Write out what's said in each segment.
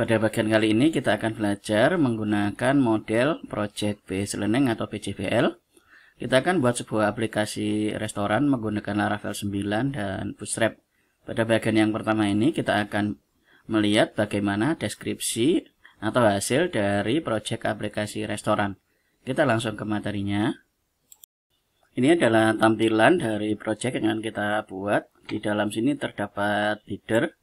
Pada bagian kali ini kita akan belajar menggunakan model Project Based Learning atau PJBL. Kita akan buat sebuah aplikasi restoran menggunakan Laravel 9 dan Bootstrap. Pada bagian yang pertama ini kita akan melihat bagaimana deskripsi atau hasil dari project aplikasi restoran. Kita langsung ke materinya. Ini adalah tampilan dari project yang akan kita buat. Di dalam sini terdapat header.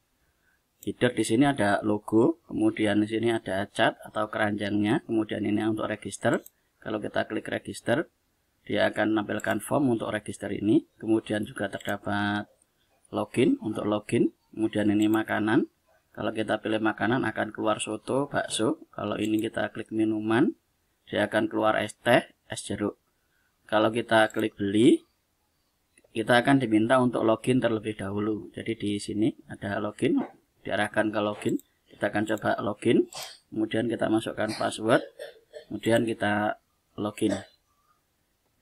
Header di sini ada logo, kemudian di sini ada cat atau keranjangnya, kemudian ini untuk register. Kalau kita klik register, dia akan menampilkan form untuk register ini. Kemudian juga terdapat login untuk login. Kemudian ini makanan. Kalau kita pilih makanan akan keluar soto, bakso. Kalau ini kita klik minuman, dia akan keluar es teh, es jeruk. Kalau kita klik beli, kita akan diminta untuk login terlebih dahulu. Jadi di sini ada login. Diarahkan ke login, kita akan coba login, kemudian kita masukkan password, kemudian kita login.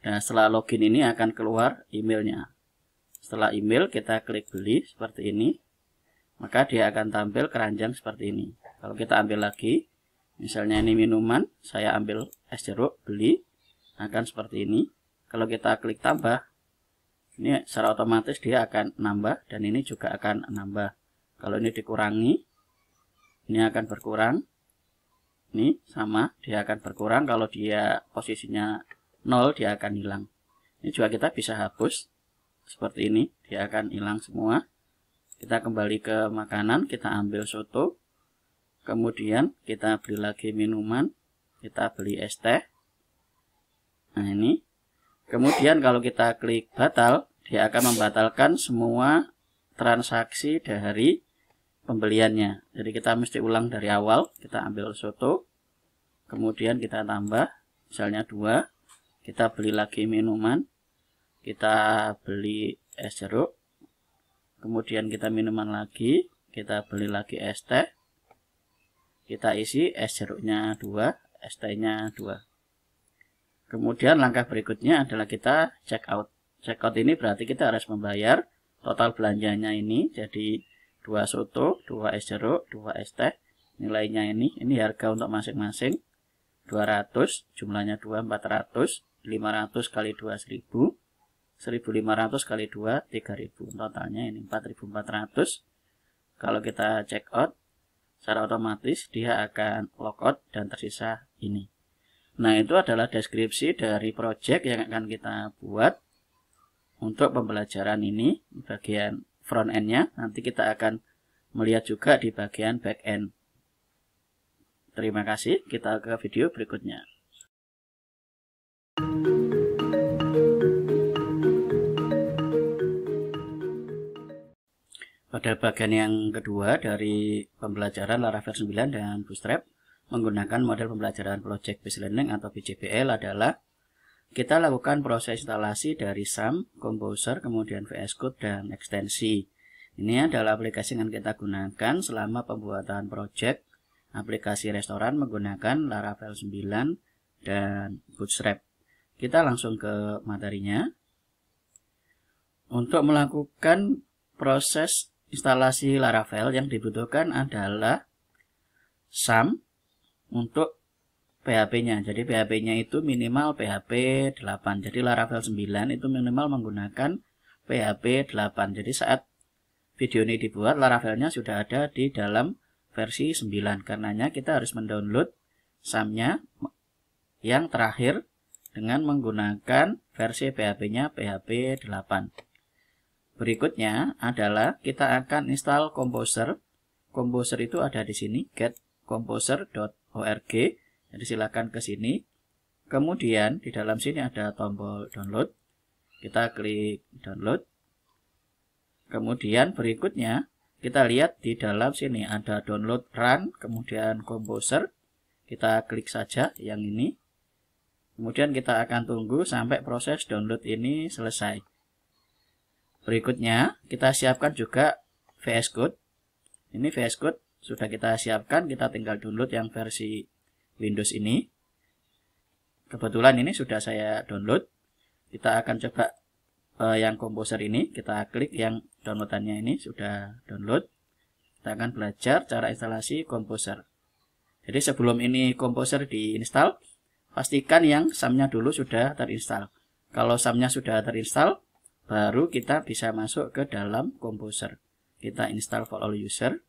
Nah, setelah login ini akan keluar emailnya. Setelah email kita klik beli seperti ini, maka dia akan tampil keranjang seperti ini. Kalau kita ambil lagi, misalnya ini minuman, saya ambil es jeruk, beli, akan seperti ini. Kalau kita klik tambah, ini secara otomatis dia akan nambah, dan ini juga akan nambah. Kalau ini dikurangi, ini akan berkurang. Ini sama, dia akan berkurang. Kalau dia posisinya 0, dia akan hilang. Ini juga kita bisa hapus. Seperti ini, dia akan hilang semua. Kita kembali ke makanan, kita ambil soto. Kemudian kita beli lagi minuman. Kita beli es teh. Nah ini. Kemudian kalau kita klik batal, dia akan membatalkan semua transaksi dari pembeliannya. Jadi kita mesti ulang dari awal. Kita ambil soto, kemudian kita tambah, misalnya 2. Kita beli lagi minuman, kita beli es jeruk, kemudian kita minuman lagi, kita beli lagi es teh, kita isi es jeruknya 2, es tehnya 2. Kemudian langkah berikutnya adalah kita check out. Check out ini berarti kita harus membayar total belanjanya ini, jadi 2 soto, 2 es jeruk, 2 es teh. Nilainya ini harga untuk masing-masing 200, jumlahnya 2, 400, 500 kali 2, 1000, 1500 kali 2, 3000. Totalnya ini 4400. Kalau kita check out, secara otomatis dia akan logout dan tersisa ini. Nah, itu adalah deskripsi dari project yang akan kita buat untuk pembelajaran ini. Bagian front end-nya nanti kita akan melihat juga di bagian back end. Terima kasih, kita ke video berikutnya. Pada bagian yang kedua dari pembelajaran Laravel 9 dan Bootstrap menggunakan model pembelajaran Project Based Learning atau PJBL adalah kita lakukan proses instalasi dari SAM, Composer, kemudian VS Code, dan ekstensi. Ini adalah aplikasi yang kita gunakan selama pembuatan project aplikasi restoran menggunakan Laravel 9 dan Bootstrap. Kita langsung ke materinya. Untuk melakukan proses instalasi Laravel yang dibutuhkan adalah SAM untuk PHP-nya. Jadi PHP-nya itu minimal PHP 8. Jadi Laravel 9 itu minimal menggunakan PHP 8. Jadi saat video ini dibuat, Laravelnya sudah ada di dalam versi 9. Karenanya kita harus mendownload SAM-nya yang terakhir dengan menggunakan versi PHP-nya PHP 8. Berikutnya adalah kita akan install Composer. Composer itu ada di sini, getcomposer.org. Jadi silakan ke sini. Kemudian di dalam sini ada tombol download. Kita klik download. Kemudian berikutnya kita lihat di dalam sini ada download run, kemudian Composer. Kita klik saja yang ini. Kemudian kita akan tunggu sampai proses download ini selesai. Berikutnya kita siapkan juga VS Code. Ini VS Code sudah kita siapkan, kita tinggal download yang versi Windows ini. Kebetulan ini sudah saya download. Kita akan coba yang Composer ini, kita klik yang downloadannya ini sudah download. kita akan belajar cara instalasi Composer. Jadi sebelum ini Composer diinstal, pastikan yang SAM-nya dulu sudah terinstall. Kalau SAM-nya sudah terinstall, baru kita bisa masuk ke dalam Composer. Kita install for all user.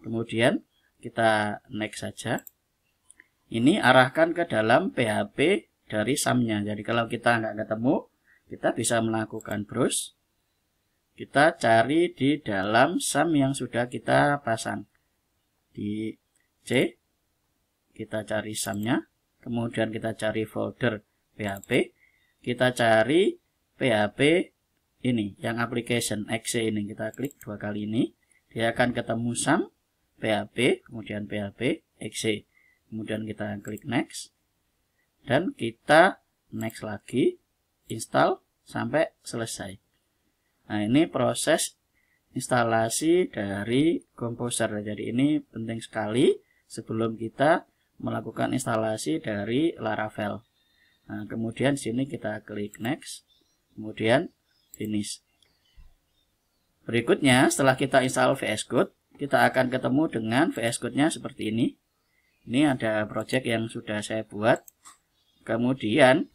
Kemudian kita next saja. Ini arahkan ke dalam PHP dari SAM-nya. Jadi kalau kita nggak ketemu, kita bisa melakukan browse. Kita cari di dalam SAM yang sudah kita pasang. Di C, kita cari SAM-nya. Kemudian kita cari folder PHP. Kita cari PHP ini, yang application exe ini. Kita klik 2 kali ini. Dia akan ketemu SAM, PHP, kemudian PHP, exe. Kemudian kita klik next. Dan kita next lagi. Install sampai selesai. Nah, ini proses instalasi dari Composer. Jadi ini penting sekali sebelum kita melakukan instalasi dari Laravel. Nah, kemudian sini kita klik next, kemudian finish. Berikutnya, setelah kita install VS Code, kita akan ketemu dengan VS Code-nya seperti ini. Ini ada project yang sudah saya buat. Kemudian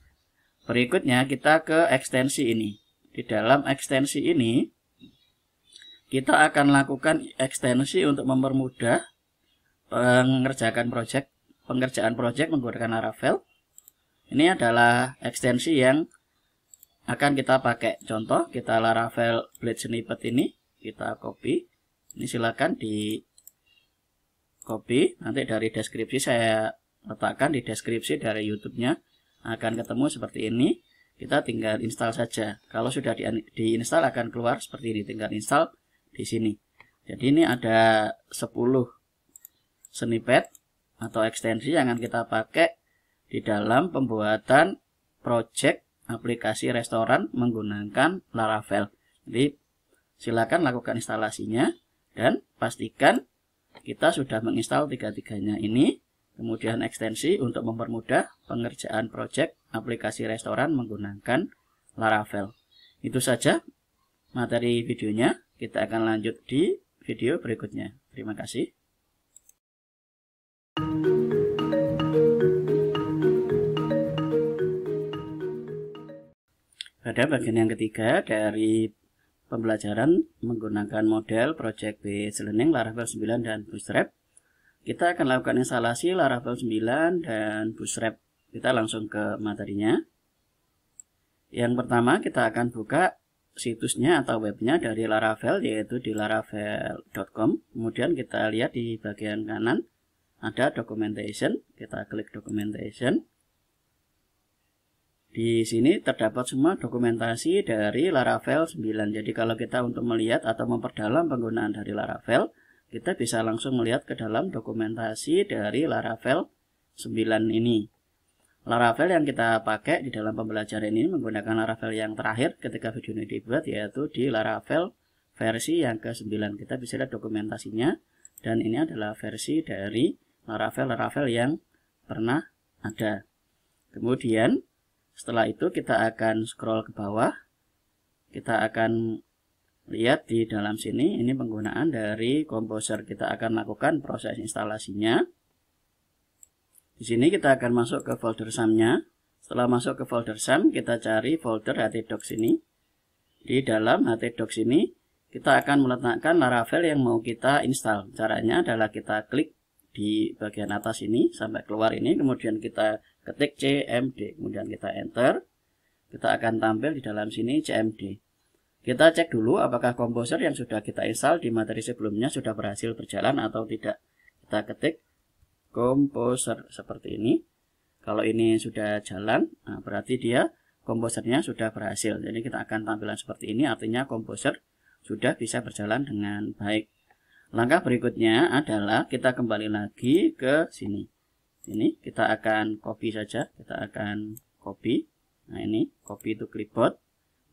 berikutnya kita ke ekstensi ini. Di dalam ekstensi ini, kita akan lakukan ekstensi untuk mempermudah pengerjaan project menggunakan Laravel. Ini adalah ekstensi yang akan kita pakai. Contoh, kita Laravel Blade Snippet ini, kita copy. Ini silakan di copy. Nanti dari deskripsi saya letakkan di deskripsi dari YouTube-nya. Akan ketemu seperti ini. Kita tinggal install saja. Kalau sudah diinstal akan keluar seperti ini. Tinggal install di sini. Jadi ini ada 10 snippet atau ekstensi yang akan kita pakai di dalam pembuatan project aplikasi restoran menggunakan Laravel. Jadi silakan lakukan instalasinya dan pastikan kita sudah menginstal tiga-tiganya ini. Kemudian ekstensi untuk mempermudah pengerjaan project aplikasi restoran menggunakan Laravel. Itu saja materi videonya. Kita akan lanjut di video berikutnya. Terima kasih. Pada bagian yang ketiga dari pembelajaran menggunakan model Project Based Learning Laravel 9 dan Bootstrap, kita akan lakukan instalasi Laravel 9 dan Bootstrap. Kita langsung ke materinya. Yang pertama kita akan buka situsnya atau webnya dari Laravel, yaitu di laravel.com. Kemudian kita lihat di bagian kanan ada documentation. Kita klik documentation. Di sini terdapat semua dokumentasi dari Laravel 9. Jadi kalau kita untuk melihat atau memperdalam penggunaan dari Laravel, kita bisa langsung melihat ke dalam dokumentasi dari Laravel 9 ini. Laravel yang kita pakai di dalam pembelajaran ini menggunakan Laravel yang terakhir ketika video ini dibuat, yaitu di Laravel versi yang ke-9. Kita bisa lihat dokumentasinya, dan ini adalah versi dari Laravel yang pernah ada. Kemudian setelah itu kita akan scroll ke bawah. Kita akan lihat di dalam sini, ini penggunaan dari Composer. Kita akan lakukan proses instalasinya. Di sini kita akan masuk ke folder SAM-nya. Setelah masuk ke folder SAM, kita cari folder htdocs ini. Di dalam htdocs ini, kita akan meletakkan Laravel yang mau kita install. Caranya adalah kita klik di bagian atas ini sampai keluar ini, kemudian kita ketik cmd, kemudian kita enter. Kita akan tampil di dalam sini cmd. Kita cek dulu apakah Composer yang sudah kita install di materi sebelumnya sudah berhasil berjalan atau tidak. Kita ketik Composer seperti ini. Kalau ini sudah jalan, nah berarti dia Composernya sudah berhasil. Jadi kita akan tampilan seperti ini, artinya Composer sudah bisa berjalan dengan baik. Langkah berikutnya adalah kita kembali lagi ke sini. Ini kita akan copy saja. Kita akan copy. Nah ini copy to clipboard.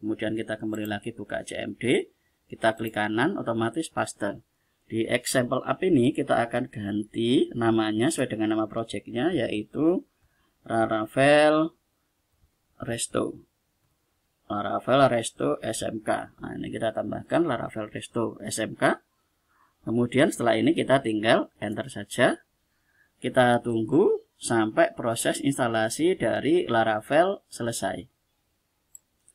Kemudian kita kembali lagi buka cmd, kita klik kanan, otomatis paste. Di example app ini kita akan ganti namanya sesuai dengan nama projectnya, yaitu Laravel Resto. Laravel Resto SMK. Nah ini kita tambahkan Laravel Resto SMK. Kemudian setelah ini kita tinggal enter saja. Kita tunggu sampai proses instalasi dari Laravel selesai.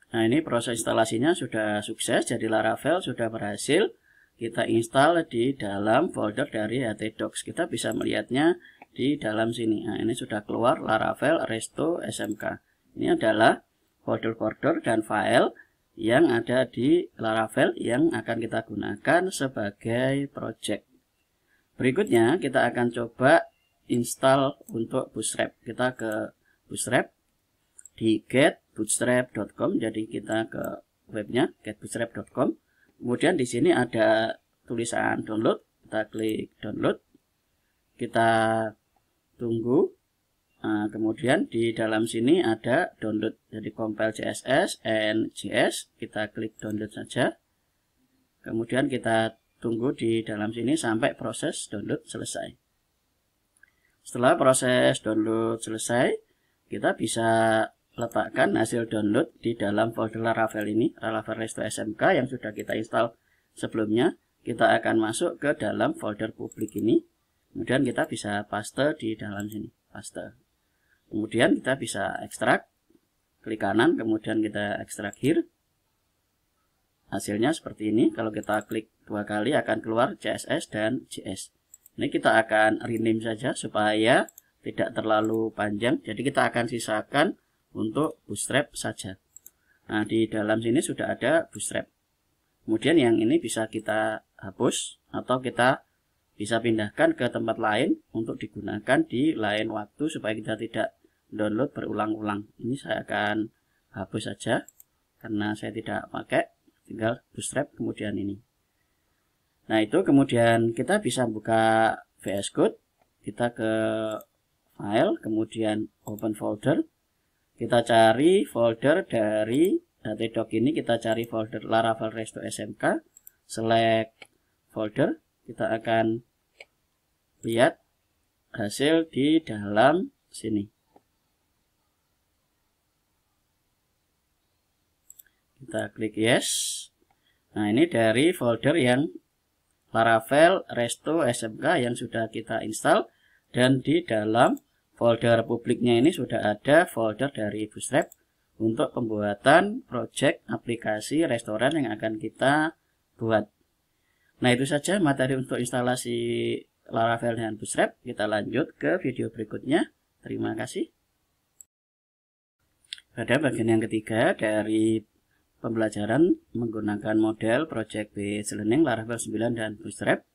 Nah, ini proses instalasinya sudah sukses, jadi Laravel sudah berhasil kita install di dalam folder dari htdocs. Kita bisa melihatnya di dalam sini. Nah, ini sudah keluar Laravel Resto SMK. Ini adalah folder-folder dan file yang ada di Laravel yang akan kita gunakan sebagai project. Berikutnya kita akan coba install untuk Bootstrap. Kita ke Bootstrap di getbootstrap.com. Jadi kita ke webnya getbootstrap.com. Kemudian di sini ada tulisan download. Kita klik download. Kita tunggu. Nah, kemudian di dalam sini ada download. Jadi compile CSS and JS. Kita klik download saja. Kemudian kita tunggu di dalam sini sampai proses download selesai. Setelah proses download selesai, kita bisa letakkan hasil download di dalam folder Laravel ini, Laravel Resto SMK yang sudah kita install sebelumnya. Kita akan masuk ke dalam folder publik ini. Kemudian kita bisa paste di dalam sini, paste. Kemudian kita bisa ekstrak, klik kanan, kemudian kita ekstrak here. Hasilnya seperti ini. Kalau kita klik 2 kali akan keluar CSS dan JS. Ini kita akan rename saja supaya tidak terlalu panjang. Jadi kita akan sisakan untuk Bootstrap saja. Nah, di dalam sini sudah ada Bootstrap. Kemudian yang ini bisa kita hapus atau kita bisa pindahkan ke tempat lain untuk digunakan di lain waktu supaya kita tidak download berulang-ulang. Ini saya akan hapus saja karena saya tidak pakai, tinggal Bootstrap kemudian ini. Nah, itu kemudian kita bisa buka VS Code, kita ke file, kemudian open folder. Kita cari folder dari htdocs ini, kita cari folder Laravel Resto SMK, select folder. Kita akan lihat hasil di dalam sini. Kita klik yes. Nah, ini dari folder yang Laravel Resto SMK yang sudah kita install, dan di dalam folder publiknya ini sudah ada folder dari Bootstrap untuk pembuatan project aplikasi restoran yang akan kita buat. Nah, itu saja materi untuk instalasi Laravel dan Bootstrap. Kita lanjut ke video berikutnya. Terima kasih. Pada bagian yang ketiga dari pembelajaran menggunakan model Project Based Learning Laravel 9 dan Bootstrap,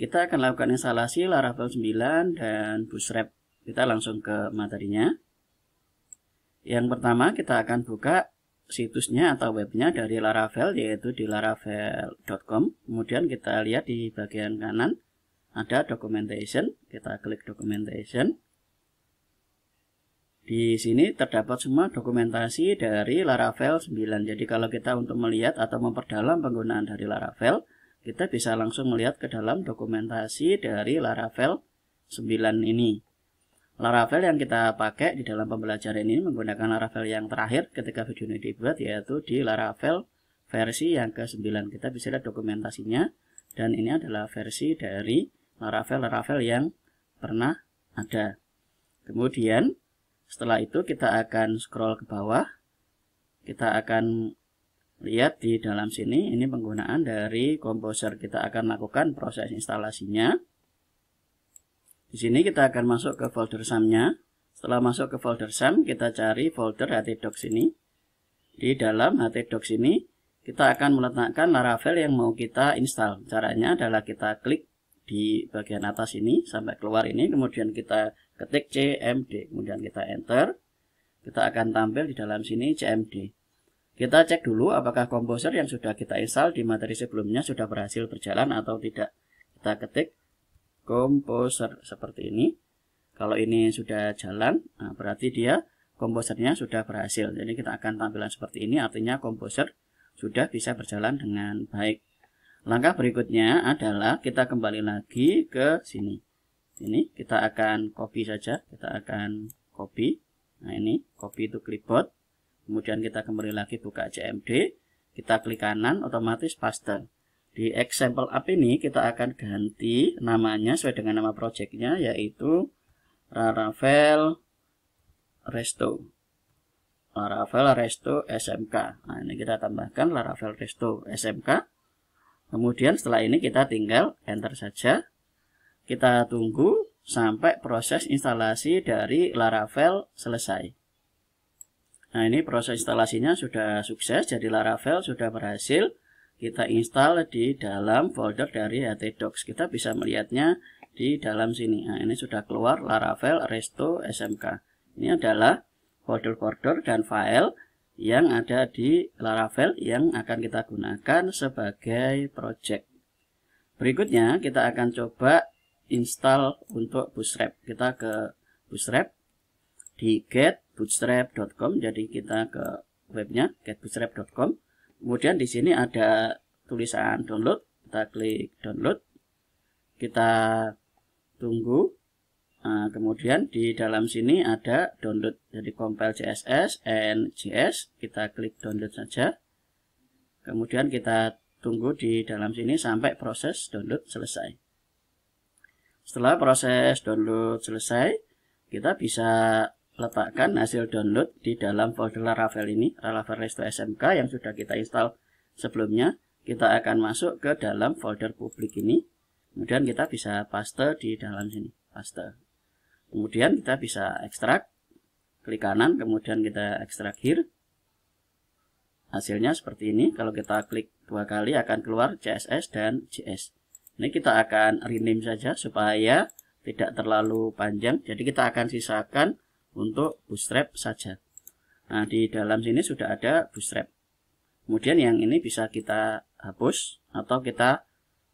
kita akan lakukan instalasi Laravel 9 dan Bootstrap. Kita langsung ke materinya. Yang pertama kita akan buka situsnya atau webnya dari Laravel, yaitu di laravel.com. Kemudian kita lihat di bagian kanan ada documentation. Kita klik documentation. Di sini terdapat semua dokumentasi dari Laravel 9. Jadi kalau kita untuk melihat atau memperdalam penggunaan dari Laravel, kita bisa langsung melihat ke dalam dokumentasi dari Laravel 9 ini. Laravel yang kita pakai di dalam pembelajaran ini menggunakan Laravel yang terakhir ketika video ini dibuat, yaitu di Laravel versi yang ke-9. Kita bisa lihat dokumentasinya, dan ini adalah versi dari Laravel yang pernah ada. Kemudian setelah itu kita akan scroll ke bawah. Kita akan lihat di dalam sini, ini penggunaan dari Composer. Kita akan lakukan proses instalasinya. Di sini kita akan masuk ke folder SAM-nya. Setelah masuk ke folder SAM, kita cari folder htdocs ini. Di dalam htdocs ini, kita akan meletakkan Laravel yang mau kita install. Caranya adalah kita klik di bagian atas ini sampai keluar ini, kemudian kita ketik cmd, kemudian kita enter. Kita akan tampil di dalam sini cmd. Kita cek dulu apakah Composer yang sudah kita install di materi sebelumnya sudah berhasil berjalan atau tidak. Kita ketik Composer seperti ini. Kalau ini sudah jalan, nah berarti dia Composernya sudah berhasil. Jadi kita akan tampilan seperti ini, artinya Composer sudah bisa berjalan dengan baik. Langkah berikutnya adalah kita kembali lagi ke sini. Ini kita akan copy saja, kita akan copy. Nah, ini copy to clipboard. Kemudian kita kembali lagi buka cmd, kita klik kanan, otomatis paste. Di example app ini kita akan ganti namanya sesuai dengan nama projectnya, yaitu Laravel Resto. Laravel Resto SMK. Nah, ini kita tambahkan Laravel Resto SMK. Kemudian setelah ini kita tinggal enter saja. Kita tunggu sampai proses instalasi dari Laravel selesai. Nah, ini proses instalasinya sudah sukses, jadi Laravel sudah berhasil kita install di dalam folder dari htdocs. Kita bisa melihatnya di dalam sini. Nah, ini sudah keluar Laravel Resto SMK. Ini adalah folder-folder dan file yang ada di Laravel yang akan kita gunakan sebagai project. Berikutnya kita akan coba install untuk Bootstrap. Kita ke Bootstrap di getbootstrap.com. Jadi kita ke webnya getbootstrap.com. Kemudian di sini ada tulisan download, kita klik download, kita tunggu. Nah, kemudian di dalam sini ada download, jadi compile CSS and JS, kita klik download saja. Kemudian kita tunggu di dalam sini sampai proses download selesai. Setelah proses download selesai, kita bisa letakkan hasil download di dalam folder Laravel ini, Laravel Resto SMK yang sudah kita install sebelumnya. Kita akan masuk ke dalam folder publik ini. Kemudian kita bisa paste di dalam sini, paste. Kemudian kita bisa ekstrak, klik kanan, kemudian kita ekstrak here. Hasilnya seperti ini. Kalau kita klik 2 kali akan keluar CSS dan JS. Ini kita akan rename saja supaya tidak terlalu panjang. Jadi kita akan sisakan untuk Bootstrap saja. Nah, di dalam sini sudah ada Bootstrap. Kemudian yang ini bisa kita hapus atau kita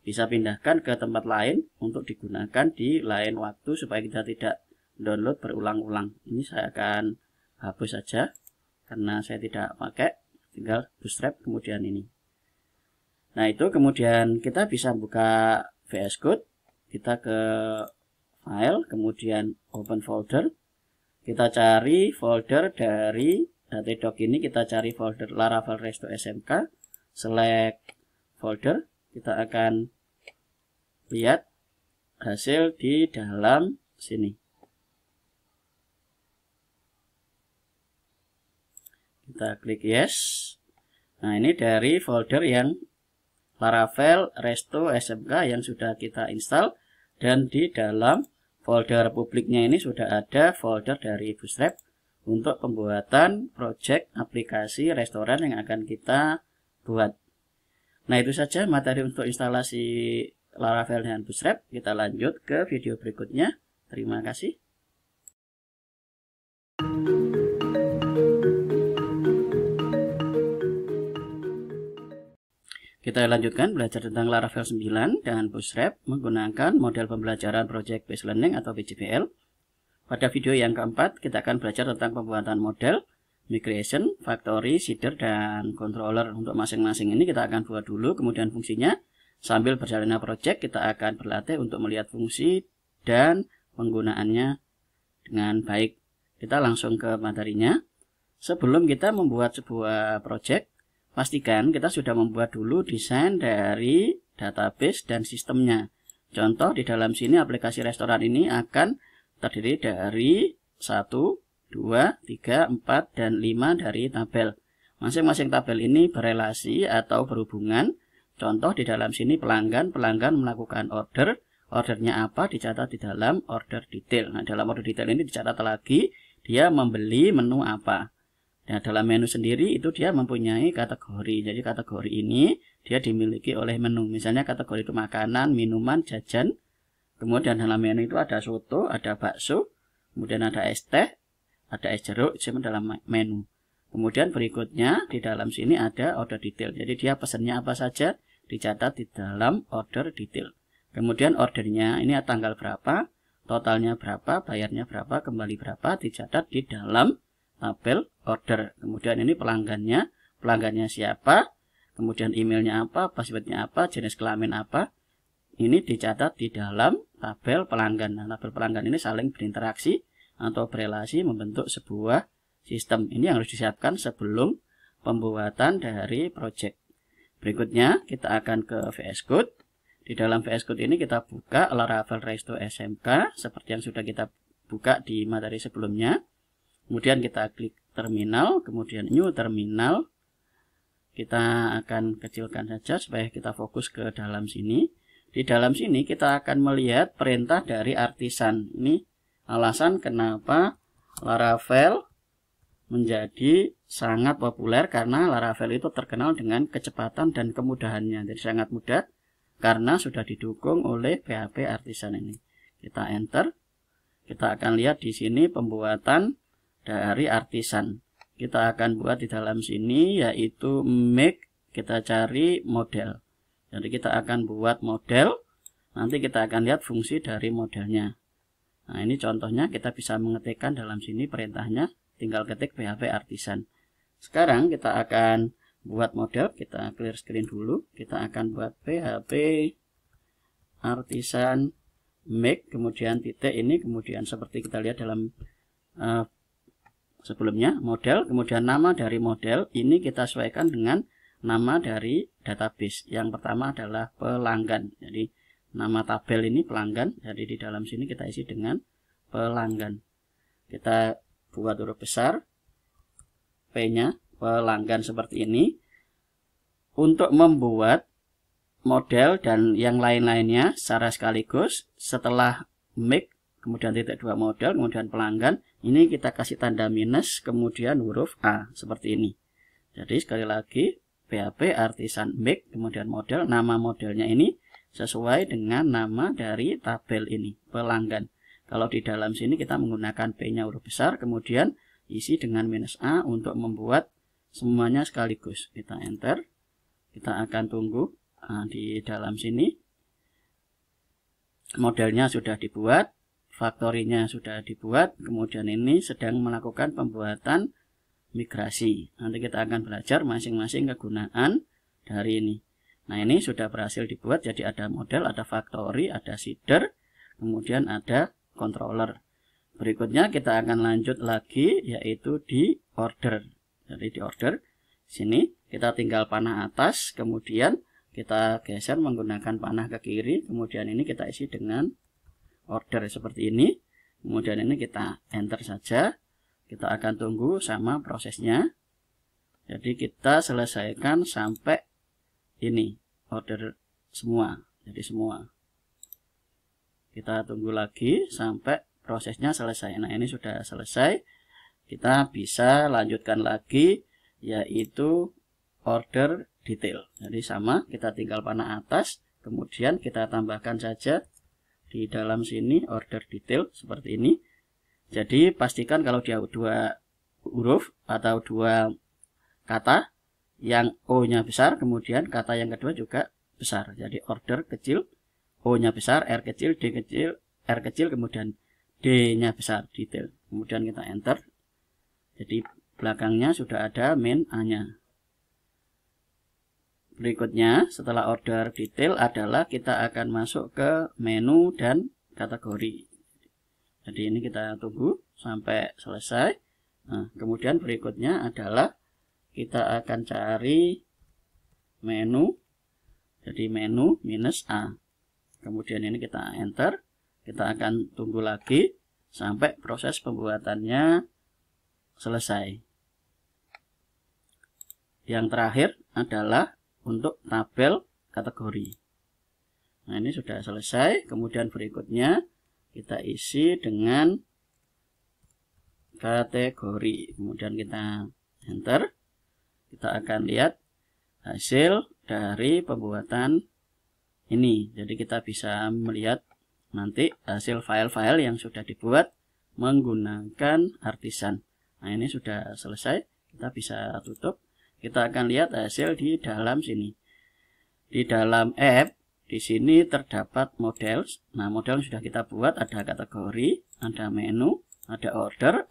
bisa pindahkan ke tempat lain untuk digunakan di lain waktu supaya kita tidak download berulang-ulang. Ini saya akan hapus saja karena saya tidak pakai, tinggal Bootstrap kemudian ini. Nah, itu kemudian kita bisa buka VS Code, kita ke file, kemudian open folder. Kita cari folder dari htdoc ini, kita cari folder Laravel Resto SMK, select folder, kita akan lihat hasil di dalam sini. Kita klik yes. Nah, ini dari folder yang Laravel Resto SMK yang sudah kita install, dan di dalam folder publiknya ini sudah ada folder dari Bootstrap untuk pembuatan project aplikasi restoran yang akan kita buat. Nah, itu saja materi untuk instalasi Laravel dengan Bootstrap. Kita lanjut ke video berikutnya. Terima kasih. Kita lanjutkan belajar tentang Laravel 9 dengan Bootstrap menggunakan model pembelajaran Project Based Learning atau PJBL. Pada video yang keempat, kita akan belajar tentang pembuatan model, migration, factory, seeder, dan controller. Untuk masing-masing ini kita akan buat dulu, kemudian fungsinya. Sambil berjalannya project, kita akan berlatih untuk melihat fungsi dan penggunaannya dengan baik. Kita langsung ke materinya. Sebelum kita membuat sebuah project, pastikan kita sudah membuat dulu desain dari database dan sistemnya. Contoh di dalam sini aplikasi restoran ini akan terdiri dari 1, 2, 3, 4, dan 5 dari tabel. Masing-masing tabel ini berelasi atau berhubungan. Contoh di dalam sini pelanggan melakukan ordernya apa dicatat di dalam order detail. Nah, dalam order detail ini dicatat lagi dia membeli menu apa. Nah, dalam menu sendiri itu dia mempunyai kategori. Jadi kategori ini dia dimiliki oleh menu. Misalnya kategori itu makanan, minuman, jajan. Kemudian dalam menu itu ada soto, ada bakso, kemudian ada es teh, ada es jeruk, itu dalam menu. Kemudian berikutnya di dalam sini ada order detail. Jadi dia pesannya apa saja dicatat di dalam order detail. Kemudian ordernya ini tanggal berapa, totalnya berapa, bayarnya berapa, kembali berapa dicatat di dalam tabel order. Kemudian ini pelanggannya siapa, kemudian emailnya apa, passwordnya apa, jenis kelamin apa, ini dicatat di dalam tabel pelanggan. Nah, tabel pelanggan ini saling berinteraksi atau berelasi membentuk sebuah sistem. Ini yang harus disiapkan sebelum pembuatan dari project. Berikutnya kita akan ke VS Code. Di dalam VS Code ini kita buka Laravel Resto SMK seperti yang sudah kita buka di materi sebelumnya. Kemudian kita klik terminal, kemudian new terminal. Kita akan kecilkan saja supaya kita fokus ke dalam sini. Di dalam sini kita akan melihat perintah dari artisan. Ini alasan kenapa Laravel menjadi sangat populer, karena Laravel itu terkenal dengan kecepatan dan kemudahannya. Jadi sangat mudah karena sudah didukung oleh PHP Artisan ini. Kita enter. Kita akan lihat di sini pembuatan dari Artisan. Kita akan buat di dalam sini yaitu make, kita cari model. Jadi kita akan buat model. Nanti kita akan lihat fungsi dari modelnya. Nah, ini contohnya kita bisa mengetikkan dalam sini perintahnya. Tinggal ketik PHP Artisan. Sekarang kita akan buat model. Kita clear screen dulu. Kita akan buat PHP Artisan make, kemudian titik ini, kemudian seperti kita lihat dalam sebelumnya model, kemudian nama dari model ini kita sesuaikan dengan nama dari database. Yang pertama adalah pelanggan. Jadi nama tabel ini pelanggan. Jadi di dalam sini kita isi dengan pelanggan. Kita buat huruf besar P-nya pelanggan seperti ini. Untuk membuat model dan yang lain-lainnya secara sekaligus, setelah make kemudian titik 2 model kemudian pelanggan, ini kita kasih tanda minus kemudian huruf A seperti ini. Jadi sekali lagi PHP Artisan make kemudian model, nama modelnya ini sesuai dengan nama dari tabel ini pelanggan. Kalau di dalam sini kita menggunakan P-nya huruf besar, kemudian isi dengan minus A untuk membuat semuanya sekaligus. Kita enter. Kita akan tunggu. Nah, di dalam sini modelnya sudah dibuat, factory-nya sudah dibuat, kemudian ini sedang melakukan pembuatan migrasi. Nanti kita akan belajar masing-masing kegunaan dari ini. Nah, ini sudah berhasil dibuat, jadi ada model, ada factory, ada seeder, kemudian ada controller. Berikutnya kita akan lanjut lagi yaitu di order. Jadi di order sini kita tinggal panah atas, kemudian kita geser menggunakan panah ke kiri, kemudian ini kita isi dengan order seperti ini. Kemudian ini kita enter saja. Kita akan tunggu sama prosesnya. Jadi kita selesaikan sampai ini order semua. Jadi semua. Kita tunggu lagi sampai prosesnya selesai. Nah, ini sudah selesai. Kita bisa lanjutkan lagi yaitu order detail. Jadi sama, kita tinggal panah atas, kemudian kita tambahkan saja di dalam sini order detail seperti ini. Jadi pastikan kalau dia 2 huruf atau 2 kata, yang O-nya besar, kemudian kata yang kedua juga besar. Jadi order kecil, O-nya besar, R kecil, D kecil, R kecil, kemudian D-nya besar, detail. Kemudian kita enter. Jadi belakangnya sudah ada main A-nya. Berikutnya setelah order detail adalah kita akan masuk ke menu dan kategori. Jadi ini kita tunggu sampai selesai. Nah, kemudian berikutnya adalah kita akan cari menu. Jadi menu minus A. Kemudian ini kita enter. Kita akan tunggu lagi sampai proses pembuatannya selesai. Yang terakhir adalah untuk tabel kategori. Nah, ini sudah selesai. Kemudian berikutnya kita isi dengan kategori. Kemudian kita enter. Kita akan lihat hasil dari pembuatan ini. Jadi kita bisa melihat nanti hasil file-file yang sudah dibuat menggunakan Artisan. Nah, ini sudah selesai. Kita bisa tutup. Kita akan lihat hasil di dalam sini. Di dalam app, di sini terdapat model. Nah, model yang sudah kita buat ada kategori, ada menu, ada order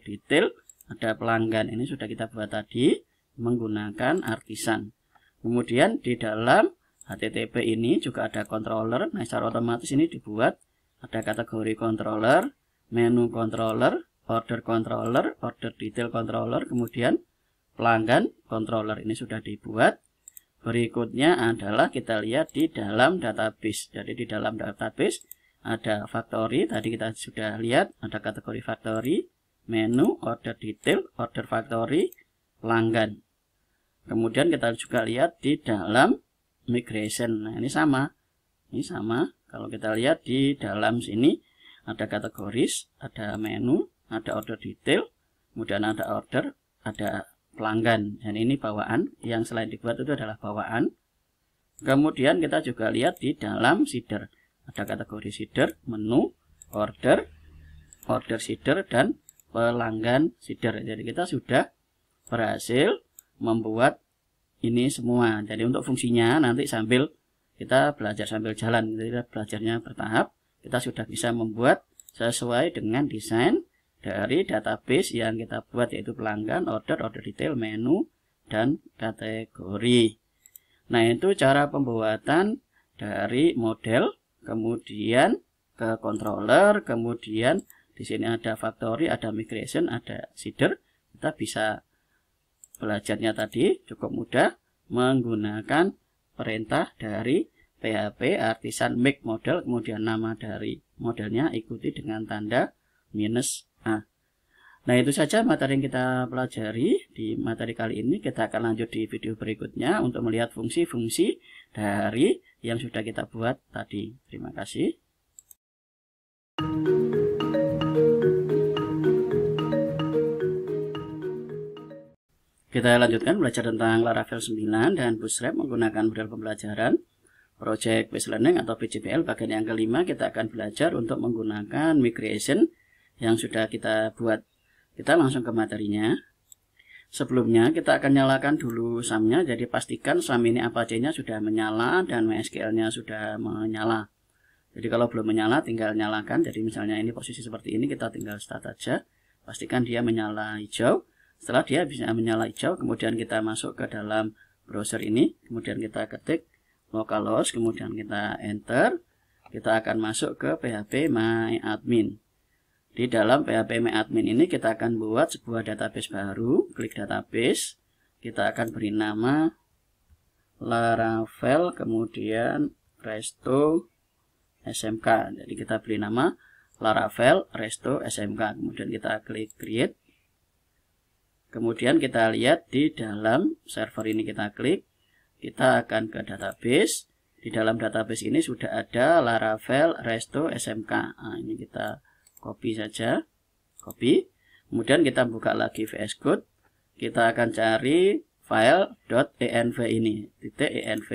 detail, ada pelanggan. Ini sudah kita buat tadi menggunakan Artisan. Kemudian di dalam HTTP ini juga ada controller. Nah, secara otomatis ini dibuat ada kategori controller, menu controller, order detail controller, kemudian pelanggan controller. Ini sudah dibuat. Berikutnya adalah kita lihat di dalam database. Jadi di dalam database ada factory, tadi kita sudah lihat ada kategori factory, menu, order detail, order factory, pelanggan. Kemudian kita juga lihat di dalam migration. Nah, ini sama. Ini sama. Kalau kita lihat di dalam sini ada kategoris, ada menu, ada order detail, kemudian ada order, ada pelanggan. Dan ini bawaan. Yang selain dibuat itu adalah bawaan. Kemudian kita juga lihat di dalam seeder. Ada kategori seeder, menu, order, order seeder, dan pelanggan seeder. Jadi kita sudah berhasil membuat ini semua. Jadi untuk fungsinya nanti sambil kita belajar sambil jalan, jadi belajarnya bertahap, kita sudah bisa membuat sesuai dengan desain dari database yang kita buat, yaitu pelanggan, order, order detail, menu, dan kategori. Nah, itu cara pembuatan dari model, kemudian ke controller, kemudian di sini ada factory, ada migration, ada seeder. Kita bisa belajarnya tadi cukup mudah menggunakan perintah dari PHP artisan make model, kemudian nama dari modelnya ikuti dengan tanda -a. Nah, itu saja materi yang kita pelajari di materi kali ini. Kita akan lanjut di video berikutnya untuk melihat fungsi-fungsi dari yang sudah kita buat tadi. Terima kasih. Kita lanjutkan belajar tentang Laravel 9 dan Bootstrap menggunakan model pembelajaran Project Based Learning atau PJBL. Bagian yang kelima kita akan belajar untuk menggunakan migration yang sudah kita buat. Kita langsung ke materinya. Sebelumnya kita akan nyalakan dulu SAM-nya. Jadi pastikan SAM ini Apache-nya sudah menyala dan MySQL-nya sudah menyala. Jadi kalau belum menyala tinggal nyalakan. Jadi misalnya ini posisi seperti ini, kita tinggal start aja. Pastikan dia menyala hijau. Setelah dia bisa menyala hijau, kemudian kita masuk ke dalam browser ini, kemudian kita ketik localhost, kemudian kita enter. Kita akan masuk ke PHP My Admin. Di dalam PHP My Admin ini kita akan buat sebuah database baru. Klik database, kita akan beri nama Laravel, kemudian Resto SMK. Jadi kita beri nama Laravel Resto SMK, kemudian kita klik create. Kemudian kita lihat di dalam server ini, kita klik, kita akan ke database. Di dalam database ini sudah ada Laravel Resto SMK. Nah, ini kita copy saja, copy. Kemudian kita buka lagi VS Code. Kita akan cari file .env ini, .env.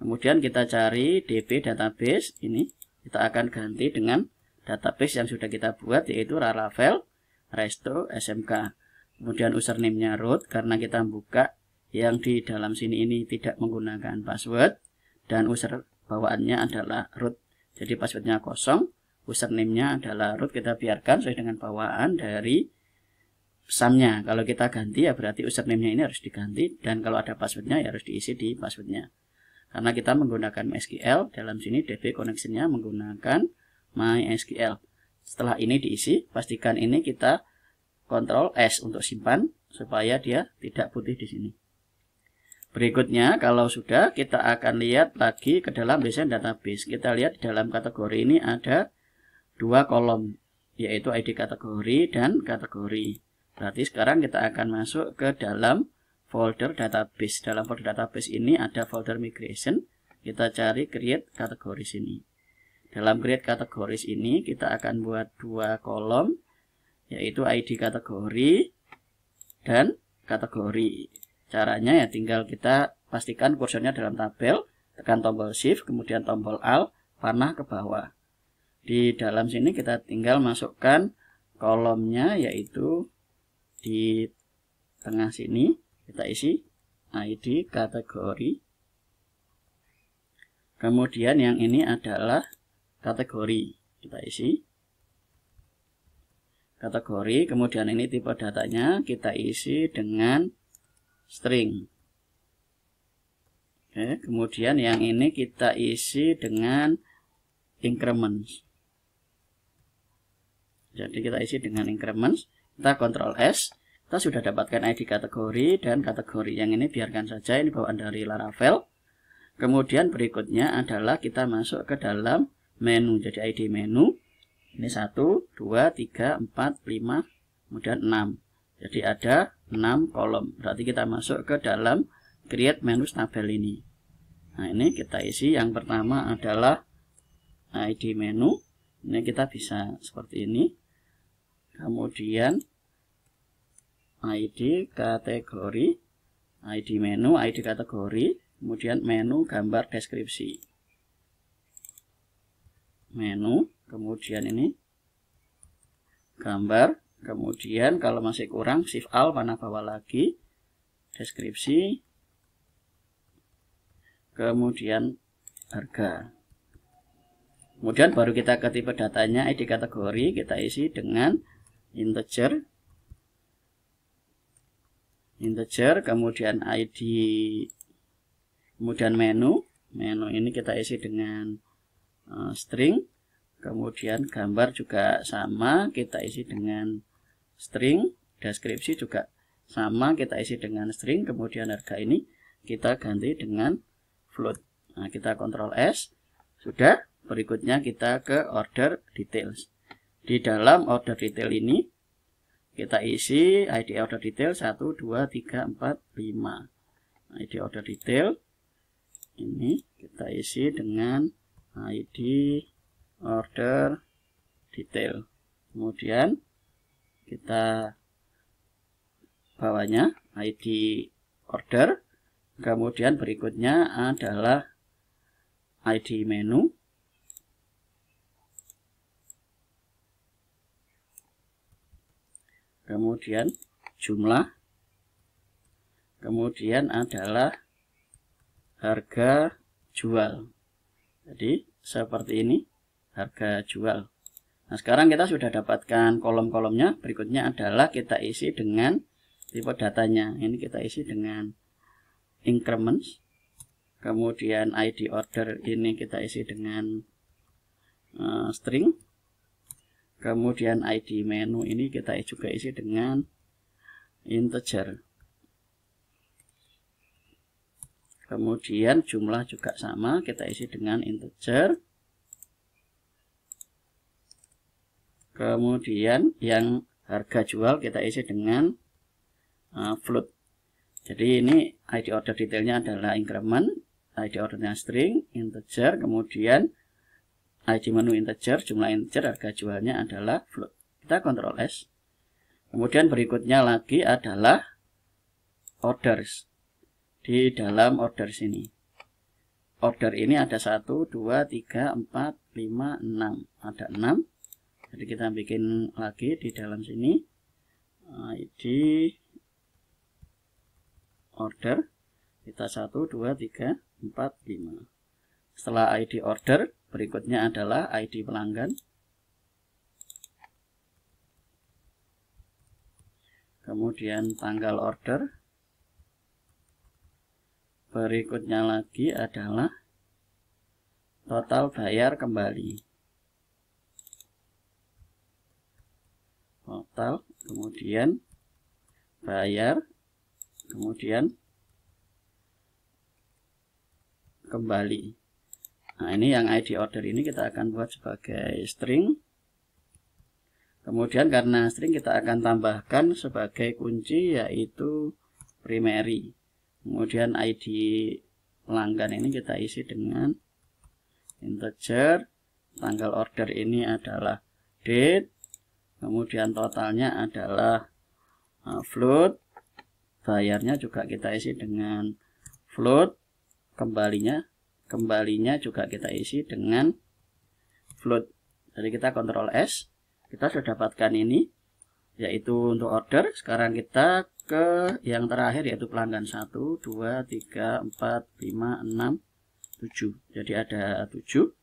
Kemudian kita cari db database ini. Kita akan ganti dengan database yang sudah kita buat, yaitu Laravel Resto SMK. Kemudian username-nya root, karena kita buka yang di dalam sini ini tidak menggunakan password, dan user bawaannya adalah root. Jadi passwordnya kosong, username-nya adalah root. Kita biarkan sesuai dengan bawaan dari SAM-nya. Kalau kita ganti ya berarti username-nya ini harus diganti, dan kalau ada passwordnya ya harus diisi di passwordnya. Karena kita menggunakan MySQL, dalam sini DB connection-nya menggunakan MySQL. Setelah ini diisi, pastikan ini kita Ctrl S untuk simpan supaya dia tidak putih di sini. Berikutnya, kalau sudah, kita akan lihat lagi ke dalam desain database. Kita lihat di dalam kategori ini ada dua kolom, yaitu ID kategori dan kategori. Berarti sekarang kita akan masuk ke dalam folder database. Dalam folder database ini ada folder migration. Kita cari create categories ini. Dalam create categories ini kita akan buat dua kolom, yaitu ID kategori dan kategori. Caranya ya tinggal kita pastikan kursornya dalam tabel, tekan tombol shift, kemudian tombol alt, panah ke bawah. Di dalam sini kita tinggal masukkan kolomnya, yaitu di tengah sini kita isi ID kategori. Kemudian yang ini adalah kategori, kita isi kategori. Kemudian ini tipe datanya kita isi dengan string. Oke, kemudian yang ini kita isi dengan increments. Jadi kita isi dengan increments. Kita Ctrl S. Kita sudah dapatkan ID kategori, dan kategori yang ini biarkan saja, ini bawaan dari Laravel. Kemudian berikutnya adalah kita masuk ke dalam menu. Jadi ID menu ini 1, 2, 3, 4, 5, kemudian 6. Jadi ada 6 kolom. Berarti kita masuk ke dalam create menu tabel ini. Nah, ini kita isi. Yang pertama adalah ID menu. Ini kita bisa seperti ini. Kemudian ID kategori, ID menu, ID kategori, kemudian menu gambar deskripsi. Menu, kemudian ini gambar, kemudian kalau masih kurang Shift Alt panah bawah lagi, deskripsi, kemudian harga. Kemudian baru kita ke tipe datanya, ID kategori kita isi dengan integer, kemudian ID, kemudian menu ini kita isi dengan string, kemudian gambar juga sama, kita isi dengan string, deskripsi juga sama, kita isi dengan string, kemudian harga ini kita ganti dengan float. Nah, kita Ctrl S, sudah. Berikutnya kita ke order details. Di dalam order detail ini kita isi ID order detail 1, 2, 3, 4, 5. ID order detail ini kita isi dengan ID order detail. Kemudian kita bawahnya ID order. Kemudian berikutnya adalah ID menu. Kemudian jumlah, kemudian adalah harga jual. Jadi seperti ini harga jual. Nah, sekarang kita sudah dapatkan kolom-kolomnya. Berikutnya adalah kita isi dengan tipe datanya. Ini kita isi dengan increments. Kemudian ID order ini kita isi dengan string. Kemudian ID menu ini kita juga isi dengan integer. Kemudian jumlah juga sama, kita isi dengan integer. Kemudian yang harga jual kita isi dengan float. Jadi ini ID order detailnya adalah increment, ID ordernya string, integer, kemudian ID menu integer, jumlah integer, harga jualnya adalah float. Kita Ctrl S. Kemudian berikutnya lagi adalah orders. Di dalam orders ini. Order ini ada 1, 2, 3, 4, 5, 6. Ada 6. Jadi kita bikin lagi di dalam sini. ID order. Kita 1, 2, 3, 4, 5. Setelah ID order, berikutnya adalah ID pelanggan. Kemudian tanggal order. Berikutnya lagi adalah total bayar kembali. Total, kemudian bayar, kemudian kembali. Nah, ini yang ID order ini kita akan buat sebagai string. Kemudian karena string kita akan tambahkan sebagai kunci yaitu primary. Kemudian ID pelanggan ini kita isi dengan integer. Tanggal order ini adalah date. Kemudian totalnya adalah float. Bayarnya juga kita isi dengan float. Kembalinya juga kita isi dengan float. Jadi kita Ctrl S. Kita sudah dapatkan ini, yaitu untuk order. Sekarang kita ke yang terakhir, yaitu pelanggan 1, 2, 3, 4, 5, 6, 7. Jadi ada 7.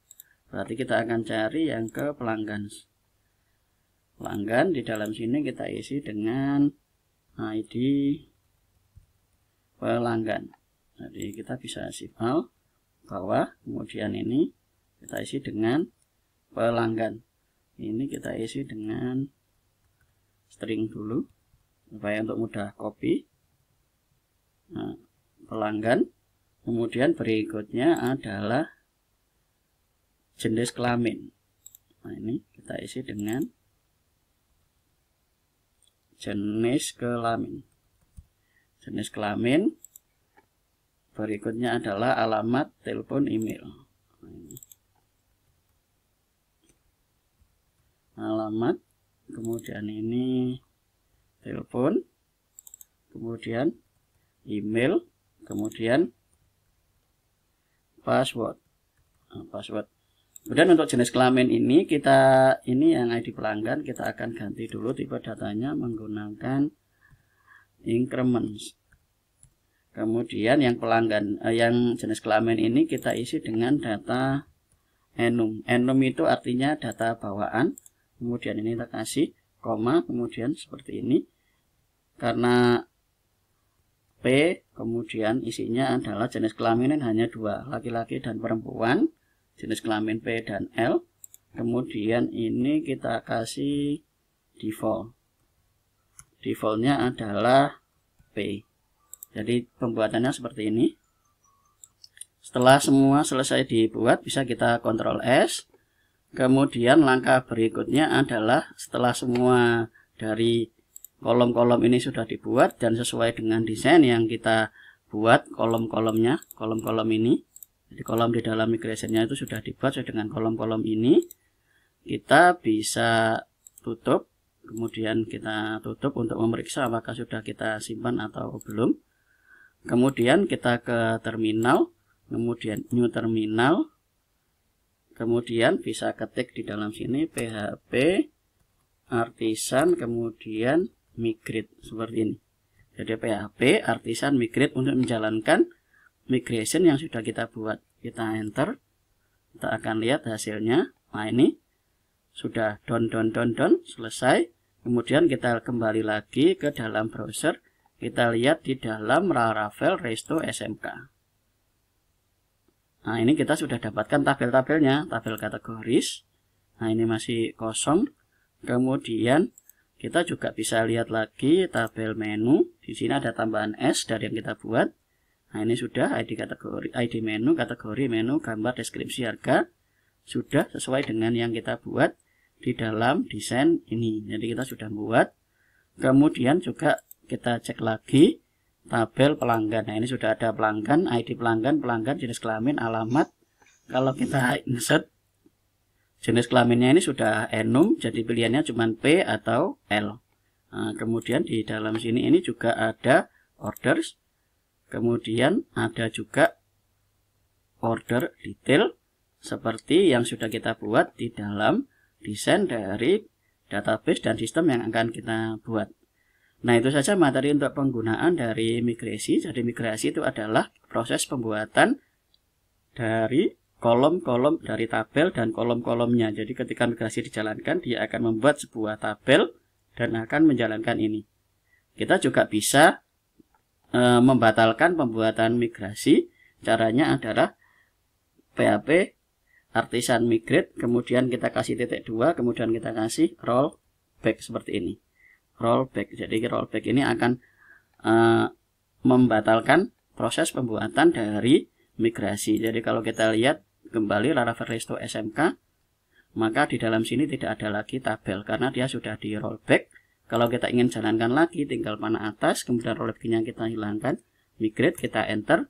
Berarti kita akan cari yang ke pelanggan. Pelanggan di dalam sini kita isi dengan ID pelanggan. Jadi kita bisa Shift Alt bawah, kemudian ini kita isi dengan pelanggan. Ini kita isi dengan string dulu, supaya untuk mudah copy. Nah, pelanggan. Kemudian berikutnya adalah jenis kelamin. Nah, ini kita isi dengan jenis kelamin. Jenis kelamin. Berikutnya adalah alamat, telepon, email. Nah, ini. Alamat, kemudian ini telepon, kemudian email, kemudian password. Nah, password. Kemudian untuk jenis kelamin ini ini yang ID pelanggan kita akan ganti dulu tipe datanya menggunakan increments. Kemudian yang pelanggan yang jenis kelamin ini kita isi dengan data enum. Enum itu artinya data bawaan. Kemudian ini kita kasih koma, kemudian seperti ini. Karena P, kemudian isinya adalah jenis kelamin hanya 2, laki-laki dan perempuan. Jenis kelamin P dan L. Kemudian ini kita kasih default. Defaultnya adalah P. Jadi pembuatannya seperti ini. Setelah semua selesai dibuat, bisa kita Ctrl S. Kemudian langkah berikutnya adalah setelah semua dari kolom-kolom ini sudah dibuat dan sesuai dengan desain yang kita buat kolom-kolomnya, kolom-kolom ini. Jadi kolom di dalam migrationnya itu sudah dibuat sesuai dengan kolom-kolom ini. Kita bisa tutup, kemudian kita tutup untuk memeriksa apakah sudah kita simpan atau belum. Kemudian kita ke terminal, kemudian new terminal. Kemudian bisa ketik di dalam sini PHP Artisan kemudian migrate seperti ini. Jadi PHP Artisan migrate untuk menjalankan migration yang sudah kita buat. Kita enter. Kita akan lihat hasilnya. Nah, ini sudah down selesai. Kemudian kita kembali lagi ke dalam browser. Kita lihat di dalam Laravel Resto SMK. Nah, ini kita sudah dapatkan tabel-tabelnya, tabel kategoris. Nah, ini masih kosong. Kemudian kita juga bisa lihat lagi tabel menu. Di sini ada tambahan S dari yang kita buat. Nah, ini sudah ID kategori, ID menu, kategori menu, gambar, deskripsi, harga. Sudah sesuai dengan yang kita buat di dalam desain ini. Jadi kita sudah buat. Kemudian juga kita cek lagi tabel pelanggan. Nah, ini sudah ada pelanggan, ID pelanggan, jenis kelamin, alamat. Kalau kita insert jenis kelaminnya ini sudah enum, jadi pilihannya cuma P atau L. Nah, kemudian di dalam sini ini juga ada orders. Kemudian ada juga order detail seperti yang sudah kita buat di dalam desain dari database dan sistem yang akan kita buat. Nah, itu saja materi untuk penggunaan dari migrasi. Jadi migrasi itu adalah proses pembuatan dari kolom-kolom dari tabel dan kolom-kolomnya. Jadi ketika migrasi dijalankan, dia akan membuat sebuah tabel dan akan menjalankan ini. Kita juga bisa membatalkan pembuatan migrasi. Caranya adalah PHP Artisan migrate, kemudian kita kasih titik 2, kemudian kita kasih rollback seperti ini. Rollback. Jadi rollback ini akan membatalkan proses pembuatan dari migrasi. Jadi kalau kita lihat kembali Laravel Resto SMK, maka di dalam sini tidak ada lagi tabel karena dia sudah di rollback. Kalau kita ingin jalankan lagi, tinggal panah atas, kemudian rollbacknya kita hilangkan, migrate, kita enter,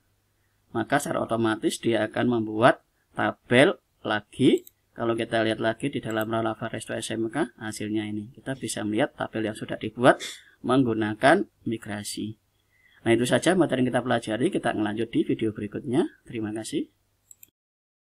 maka secara otomatis dia akan membuat tabel lagi. Kalau kita lihat lagi di dalam Laravel Resto SMK, hasilnya ini. Kita bisa melihat tabel yang sudah dibuat menggunakan migrasi. Nah, itu saja materi yang kita pelajari. Kita lanjut di video berikutnya. Terima kasih.